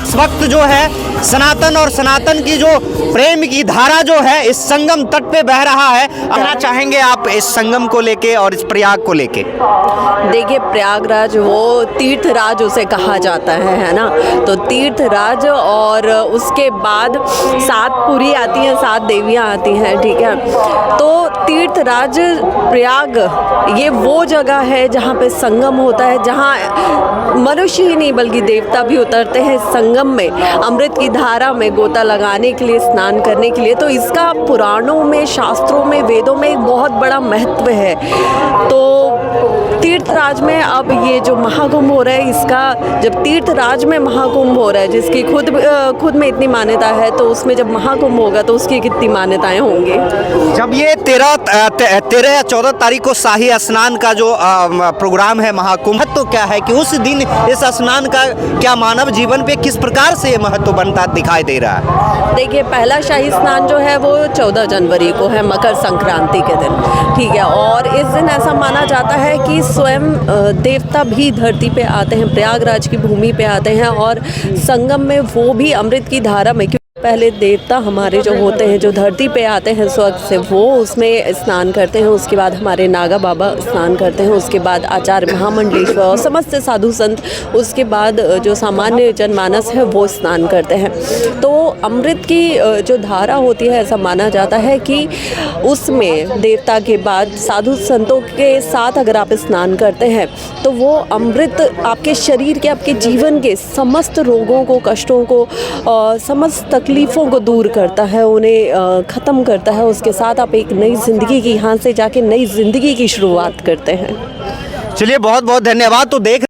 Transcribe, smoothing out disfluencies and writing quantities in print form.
इस वक्त जो है सनातन और सनातन की जो प्रेम की धारा जो है इस संगम तट पे बह रहा है। कहना चाहेंगे आप इस संगम को लेके और इस प्रयाग को लेके? देखिए, प्रयागराज वो तीर्थराज उसे कहा जाता है ना। तो तीर्थराज और उसके बाद 7 पुरी आती हैं, 7 देवियां आती हैं, ठीक है। तो तीर्थराज प्रयाग ये वो जगह है जहाँ पे संगम होता है, जहाँ मनुष्य ही नहीं बल्कि देवता भी उतरते हैं संगम में अमृत की धारा में गोता लगाने के लिए, स्नान करने के लिए। तो इसका पुराणों में, शास्त्रों में, वेदों में एक बहुत बड़ा महत्व है। तो तीर्थराज में अब ये जो महाकुंभ हो रहा है, इसका जब तीर्थराज में महाकुंभ हो रहा है जिसकी खुद में इतनी मान्यता है, तो उसमें जब महाकुंभ होगा तो उसकी कितनी मान्यताएं होंगी। जब ये 13 या 14 तारीख को शाही स्नान का जो प्रोग्राम है महाकुंभ, तो क्या है कि उस दिन इस स्नान का क्या मानव जीवन पे किस प्रकार से ये महत्व बनता दिखाई दे रहा है? देखिए, पहला शाही स्नान जो है वो 14 जनवरी को है, मकर संक्रांति के दिन, ठीक है। और इस दिन ऐसा माना जाता है कि स्वयं देवता भी धरती पे आते हैं, प्रयागराज की भूमि पे आते हैं और संगम में वो भी अमृत की धारा में, पहले देवता हमारे जो होते हैं जो धरती पे आते हैं स्वर्ग से, वो उसमें स्नान करते हैं। उसके बाद हमारे नागा बाबा स्नान करते हैं, उसके बाद आचार्य महामंडलेश्वर और समस्त साधु संत, उसके बाद जो सामान्य जनमानस है वो स्नान करते हैं। तो अमृत की जो धारा होती है, ऐसा माना जाता है कि उसमें देवता के बाद साधु संतों के साथ अगर आप स्नान करते हैं तो वो अमृत आपके शरीर के, आपके जीवन के समस्त रोगों को, कष्टों को, समस्त तकलीफ़ों को दूर करता है, उन्हें ख़त्म करता है। उसके साथ आप एक नई ज़िंदगी की, यहाँ से जाके नई ज़िंदगी की शुरुआत करते हैं। चलिए, बहुत बहुत धन्यवाद। तो देख